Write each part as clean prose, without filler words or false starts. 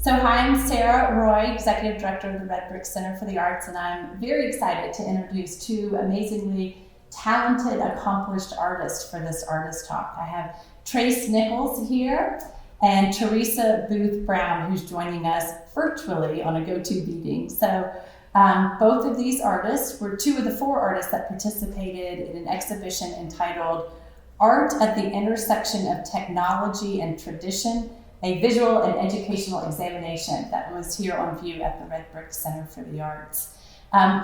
So hi, I'm Sarah Roy, Executive Director of the Red Brick Center for the Arts, and I'm very excited to introduce two amazingly talented, accomplished artists for this artist talk. I have Trace Nichols here and Teresa Booth Brown, who's joining us virtually on a GoToMeeting. So both of these artists were two of the four artists that participated in an exhibition entitled Art at the Intersection of Technology and Tradition, a visual and educational examination that was here on view at the Red Brick Center for the Arts.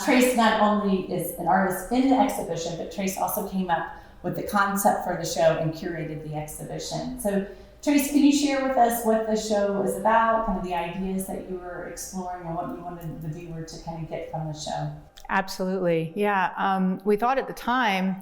Trace not only is an artist in the exhibition, but Trace also came up with the concept for the show and curated the exhibition. So Trace, can you share with us what the show is about, kind of the ideas that you were exploring and what you wanted the viewer to kind of get from the show? Absolutely. Yeah. We thought at the time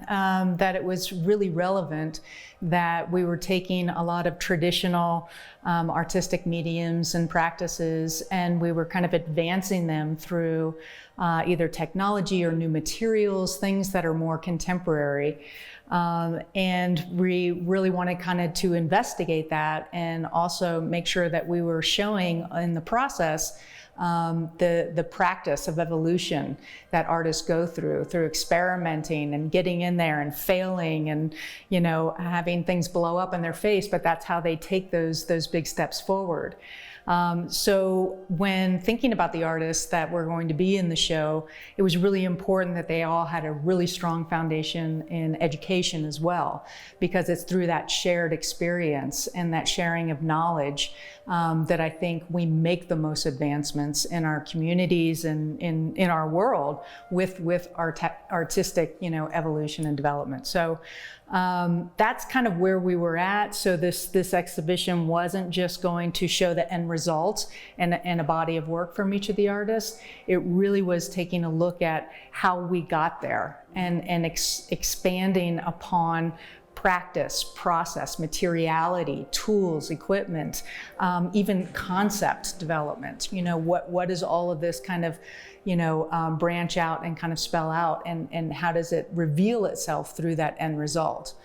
that it was really relevant that we were taking a lot of traditional artistic mediums and practices, and we were kind of advancing them through either technology or new materials, things that are more contemporary. And we really wanted kind of to investigate that and also make sure that we were showing in the process the practice of evolution that artists go through experimenting and getting in there and failing and, having things blow up in their face, but that's how they take those big steps forward. So when thinking about the artists that were going to be in the show, it was really important that they all had a really strong foundation in education as well, because it's through that shared experience and that sharing of knowledge that I think we make the most advancements in our communities and in our world with our artistic, evolution and development. So that's kind of where we were at. So this exhibition wasn't just going to show the end results and a body of work from each of the artists. It really was taking a look at how we got there and expanding upon practice, process, materiality, tools, equipment, even concept development. What does all of this kind of, branch out and kind of spell out, and how does it reveal itself through that end result?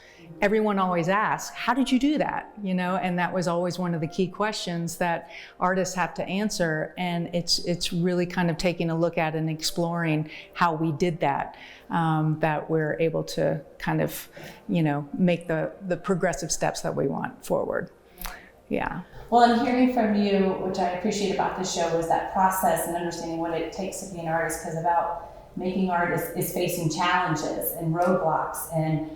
Everyone always asks, how did you do that? And that was always one of the key questions that artists have to answer. And it's really kind of taking a look at and exploring how we did that, that we're able to kind of, make the progressive steps that we want forward. Yeah. Well, and hearing from you, which I appreciate about this show, was that process and understanding what it takes to be an artist, because about making art is facing challenges and roadblocks. And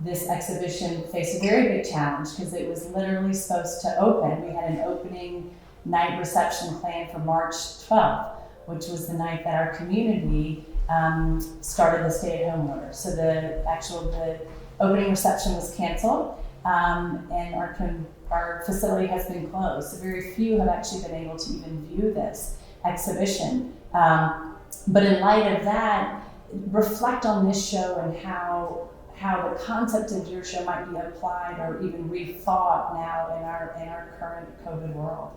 this exhibition faced a very big challenge because it was literally supposed to open. We had an opening night reception planned for March 12th, which was the night that our community started the stay-at-home order. So the opening reception was canceled, and our facility has been closed. So very few have actually been able to even view this exhibition. But in light of that, reflect on this show and how the concept of your show might be applied or even rethought now in our current COVID world.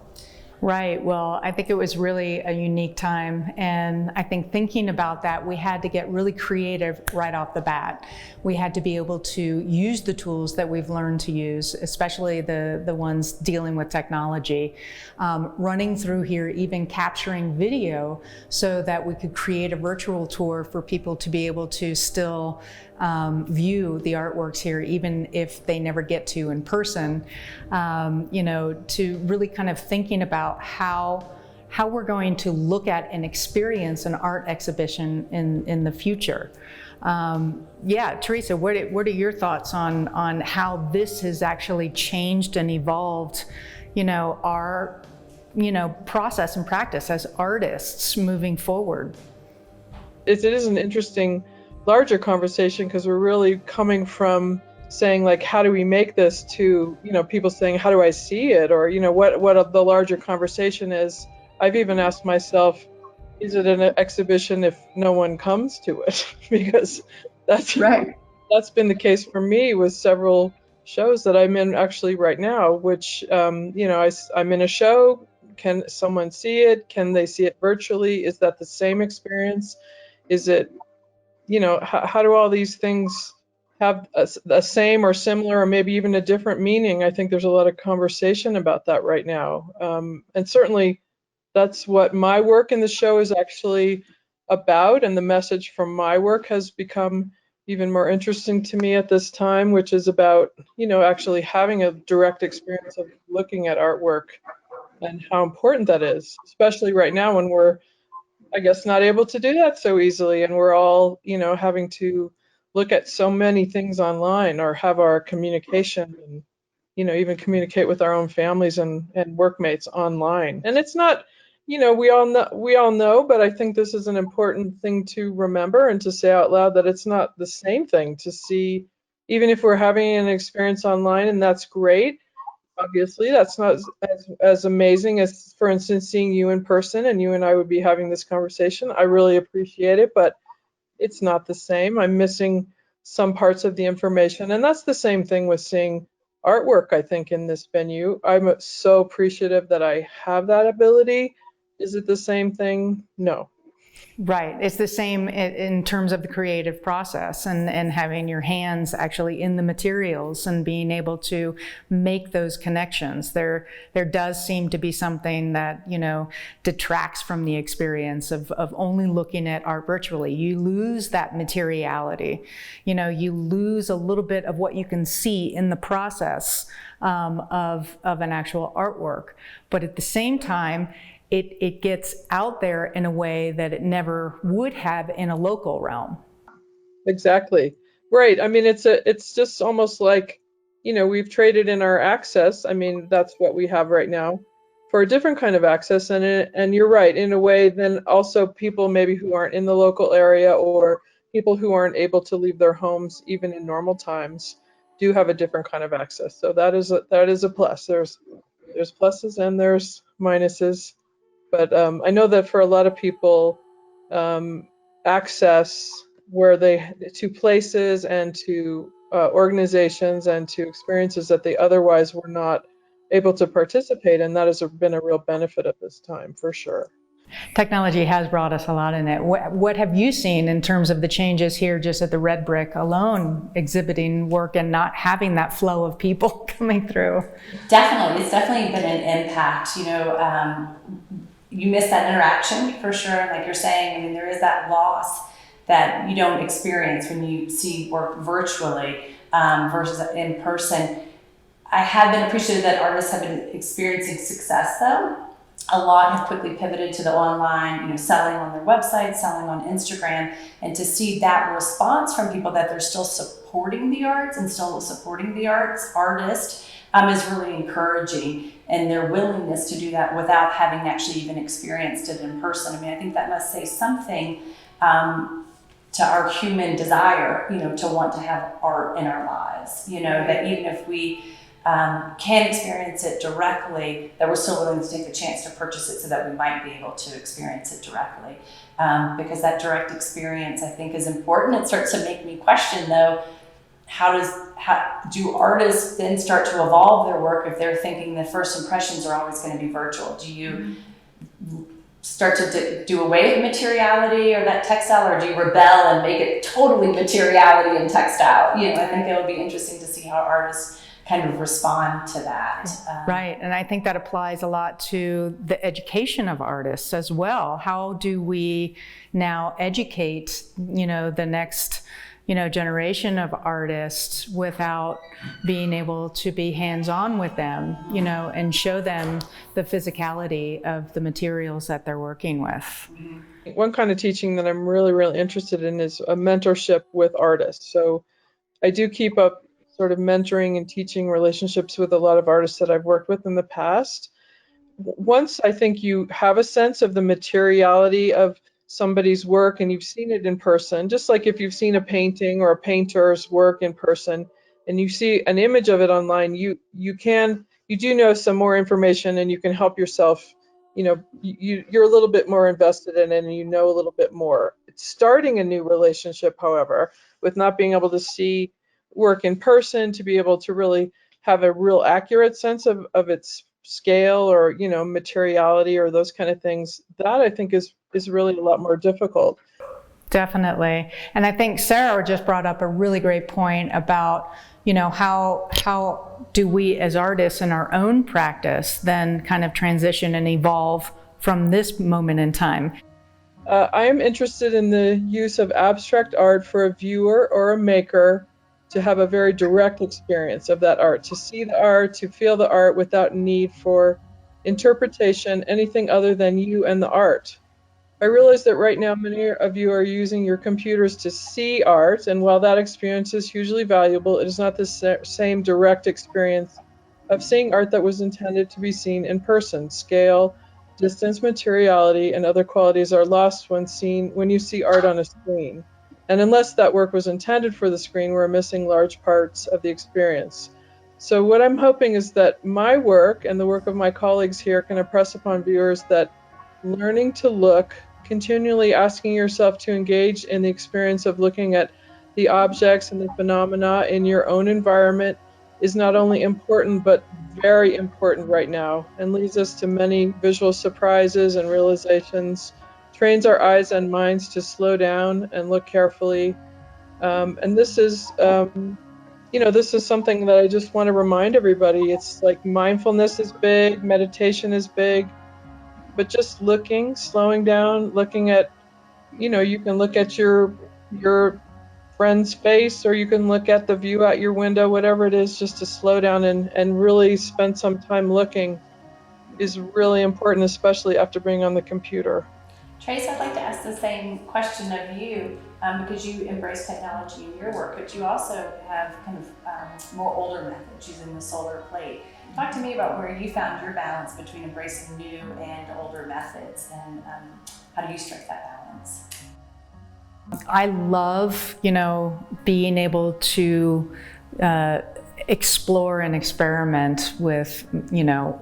Right. Well, I think it was really a unique time. And I think thinking about that, we had to get really creative right off the bat. We had to be able to use the tools that we've learned to use, especially the ones dealing with technology, running through here, even capturing video so that we could create a virtual tour for people to be able to still view the artworks here, even if they never get to in person, to really kind of thinking about how we're going to look at and experience an art exhibition in the future. Teresa, what are your thoughts on how this has actually changed and evolved, our, process and practice as artists moving forward? It is an interesting larger conversation because we're really coming from saying, like, how do we make this, to people saying, how do I see it, or what the larger conversation is. I've even asked myself, is it an exhibition if no one comes to it? Because that's right. That's been the case for me with several shows that I'm in actually right now, which I'm in a show. Can someone see it? Can they see it virtually? Is that the same experience? Is it how do all these things have a same or similar or maybe even a different meaning. I think there's a lot of conversation about that right now. And certainly that's what my work in the show is actually about. And the message from my work has become even more interesting to me at this time, which is about, actually having a direct experience of looking at artwork and how important that is, especially right now when we're, I guess, not able to do that so easily, and we're all, having to look at so many things online or have our communication and, even communicate with our own families and workmates online. And it's not, we all know, but I think this is an important thing to remember and to say out loud that it's not the same thing to see, even if we're having an experience online, and that's great. Obviously, that's not as amazing as, for instance, seeing you in person and you and I would be having this conversation. I really appreciate it, but it's not the same. I'm missing some parts of the information. And that's the same thing with seeing artwork, I think, in this venue. I'm so appreciative that I have that ability. Is it the same thing? No. Right. It's the same in terms of the creative process and having your hands actually in the materials and being able to make those connections. There does seem to be something that, detracts from the experience of only looking at art virtually. You lose that materiality. You lose a little bit of what you can see in the process of an actual artwork. But at the same time, it gets out there in a way that it never would have in a local realm. Exactly. Right. I mean, it's just almost like, we've traded in our access. I mean, that's what we have right now for a different kind of access. And you're right, in a way, then also people maybe who aren't in the local area or people who aren't able to leave their homes even in normal times do have a different kind of access. So that is a plus. There's pluses and there's minuses. But I know that for a lot of people, access where to places and to organizations and to experiences that they otherwise were not able to participate in, that has been a real benefit of this time, for sure. Technology has brought us a lot in it. What have you seen in terms of the changes here just at the Red Brick alone, exhibiting work and not having that flow of people coming through? Definitely. It's definitely been an impact. You miss that interaction for sure. Like you're saying, I mean, there is that loss that you don't experience when you see work virtually versus in person. I have been appreciative that artists have been experiencing success though. A lot have quickly pivoted to the online, selling on their website, selling on Instagram, and to see that response from people that they're still supporting the arts and still supporting the artist is really encouraging, and their willingness to do that without having actually even experienced it in person. I mean, I think that must say something to our human desire, to want to have art in our lives, that even if we can experience it directly, that we're still willing to take the chance to purchase it so that we might be able to experience it directly. Because that direct experience, I think, is important. It starts to make me question, though, how do artists then start to evolve their work if they're thinking the first impressions are always going to be virtual? Do you start to do away with materiality or that textile, or do you rebel and make it totally materiality and textile? I think it'll be interesting to see how artists kind of respond to that. Right, and I think that applies a lot to the education of artists as well. How do we now educate, the next, generation of artists without being able to be hands-on with them, and show them the physicality of the materials that they're working with? One kind of teaching that I'm really, really interested in is a mentorship with artists. So I do keep up sort of mentoring and teaching relationships with a lot of artists that I've worked with in the past. Once I think you have a sense of the materiality of somebody's work and you've seen it in person, just like if you've seen a painting or a painter's work in person and you see an image of it online, you do know some more information and you can help yourself, you're a little bit more invested in it and you know a little bit more. Starting a new relationship, however, with not being able to see work in person, to be able to really have a real accurate sense of its scale or materiality or those kind of things, that I think is really a lot more difficult. Definitely. And I think Sarah just brought up a really great point about, how do we as artists in our own practice then kind of transition and evolve from this moment in time. I am interested in the use of abstract art for a viewer or a maker to have a very direct experience of that art, to see the art, to feel the art without need for interpretation, anything other than you and the art. I realize that right now many of you are using your computers to see art, and while that experience is hugely valuable, it is not the same direct experience of seeing art that was intended to be seen in person. Scale, distance, materiality, and other qualities are lost when you see art on a screen. And unless that work was intended for the screen, we're missing large parts of the experience. So what I'm hoping is that my work and the work of my colleagues here can impress upon viewers that learning to look, continually asking yourself to engage in the experience of looking at the objects and the phenomena in your own environment is not only important, but very important right now, and leads us to many visual surprises and realizations, trains our eyes and minds to slow down and look carefully. And this is, this is something that I just want to remind everybody. It's like mindfulness is big, meditation is big, but just looking, slowing down, looking at, you can look at your friend's face, or you can look at the view out your window, whatever it is, just to slow down and really spend some time looking is really important, especially after being on the computer. Trace, I'd like to ask the same question of you, because you embrace technology in your work, but you also have kind of more older methods using the solar plate. Talk to me about where you found your balance between embracing new and older methods, and how do you strike that balance? I love, being able to explore and experiment with,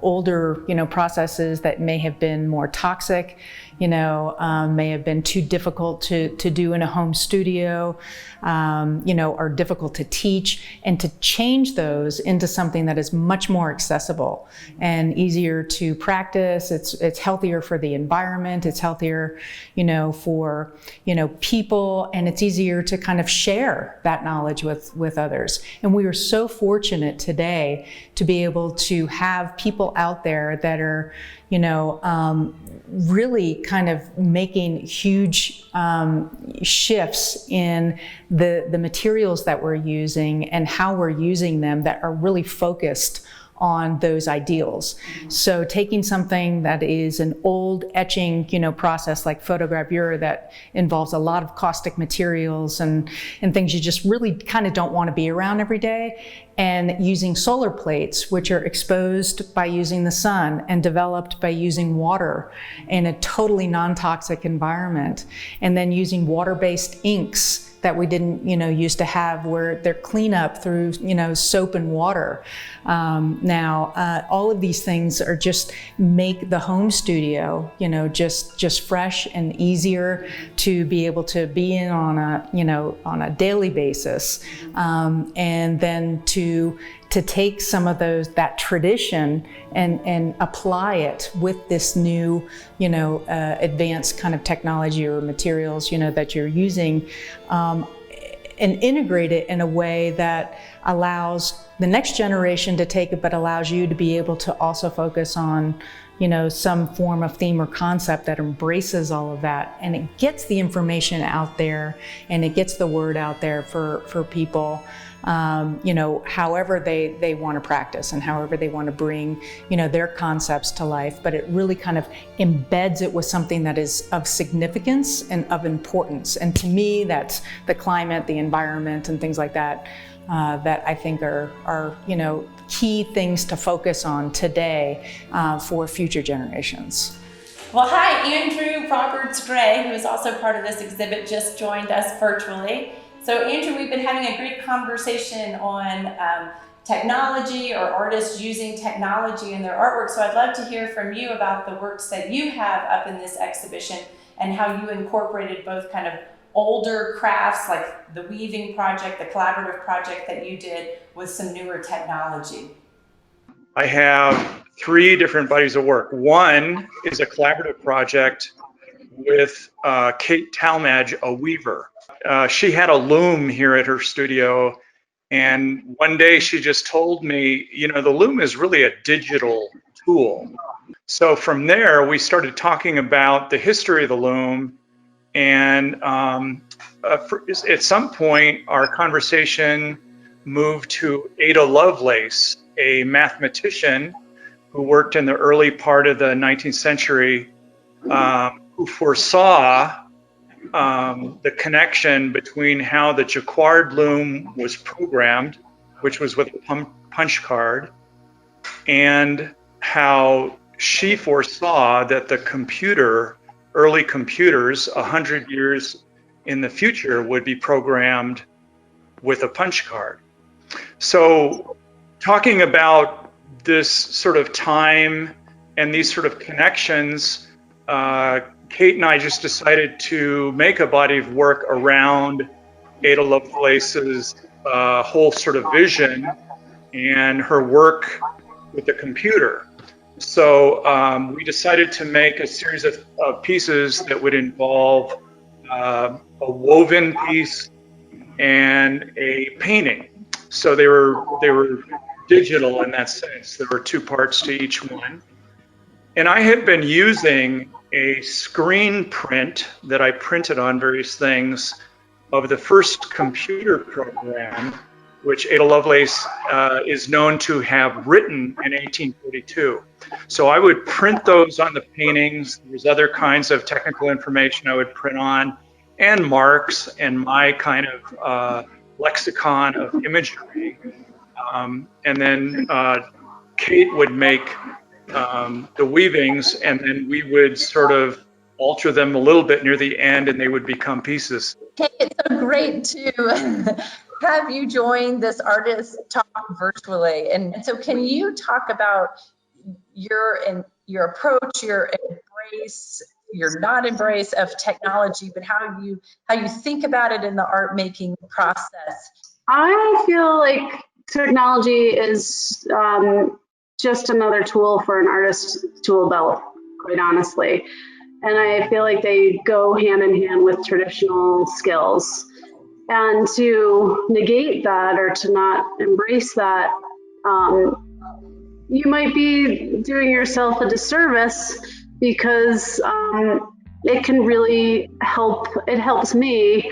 older, processes that may have been more toxic, may have been too difficult to do in a home studio, are difficult to teach, and to change those into something that is much more accessible and easier to practice. It's healthier for the environment. It's healthier, for, people, and it's easier to kind of share that knowledge with others. And we are so fortunate today to be able to have people out there that are, really kind of making huge shifts in the materials that we're using and how we're using them, that are really focused on those ideals. So taking something that is an old etching, process like photogravure that involves a lot of caustic materials and things you just really kind of don't want to be around every day, and using solar plates, which are exposed by using the sun and developed by using water in a totally non-toxic environment, and then using water-based inks that we didn't, used to have, where they're clean up through, soap and water. Now, all of these things are just make the home studio, just fresh and easier to be able to be in on a daily basis, and then to take some of that tradition and apply it with this new, advanced kind of technology or materials, that you're using, and integrate it in a way that allows the next generation to take it, but allows you to be able to also focus on, some form of theme or concept that embraces all of that, and it gets the information out there, and it gets the word out there for people, however they want to practice and however they want to bring, their concepts to life. But it really kind of embeds it with something that is of significance and of importance. And to me, that's the climate, the environment, and things like that, that I think are key things to focus on today, for future generations. Well, hi, Andrew Roberts-Gray, who is also part of this exhibit, just joined us virtually. So Andrew, we've been having a great conversation on technology, or artists using technology in their artwork. So I'd love to hear from you about the works that you have up in this exhibition, and how you incorporated both kind of older crafts like the weaving project, the collaborative project that you did, with some newer technology. I have 3 different bodies of work. One is a collaborative project with Kate Talmadge, a weaver. She had a loom here at her studio, and one day she just told me, the loom is really a digital tool. So from there, we started talking about the history of the loom, and at some point, our conversation moved to Ada Lovelace, a mathematician who worked in the early part of the 19th century, who foresaw the connection between how the Jacquard loom was programmed, which was with a punch card, and how she foresaw that the early computers, 100 years in the future, would be programmed with a punch card. So talking about this sort of time and these sort of connections, Kate and I just decided to make a body of work around Ada Lovelace's whole sort of vision and her work with the computer. So we decided to make a series of pieces that would involve a woven piece and a painting. So they were digital in that sense. There were two parts to each one. And I had been using a screen print that I printed on various things of the first computer program, which Ada Lovelace is known to have written in 1842. So I would print those on the paintings. There's other kinds of technical information I would print on, and marks and my kind of lexicon of imagery. And then Kate would make the weavings, and then we would sort of alter them a little bit near the end, and they would become pieces. Kate, it's so great to have you join this artist talk virtually. And so can you talk about your approach, your embrace, your not embrace of technology, but how you think about it in the art making process? I feel like technology is just another tool for an artist's tool belt, quite honestly. And I feel like they go hand in hand with traditional skills. And to negate that or to not embrace that, you might be doing yourself a disservice, because it can really help. It helps me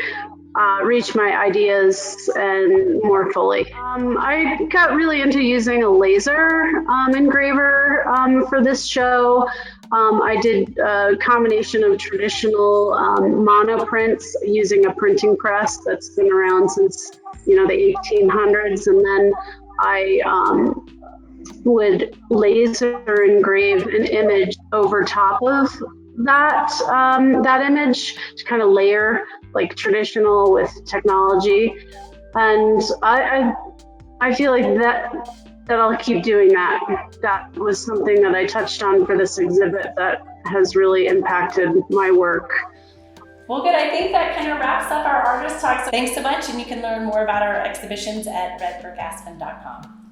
reach my ideas and more fully. I got really into using a laser engraver for this show. I did a combination of traditional monoprints using a printing press that's been around since the 1800s, and then I would laser engrave an image over top of that image to kind of layer like traditional with technology. And I feel like that I'll keep doing that. That was something that I touched on for this exhibit that has really impacted my work. Well, good. I think that kind of wraps up our artist talk. So thanks so much, and you can learn more about our exhibitions at redbricaspen.com.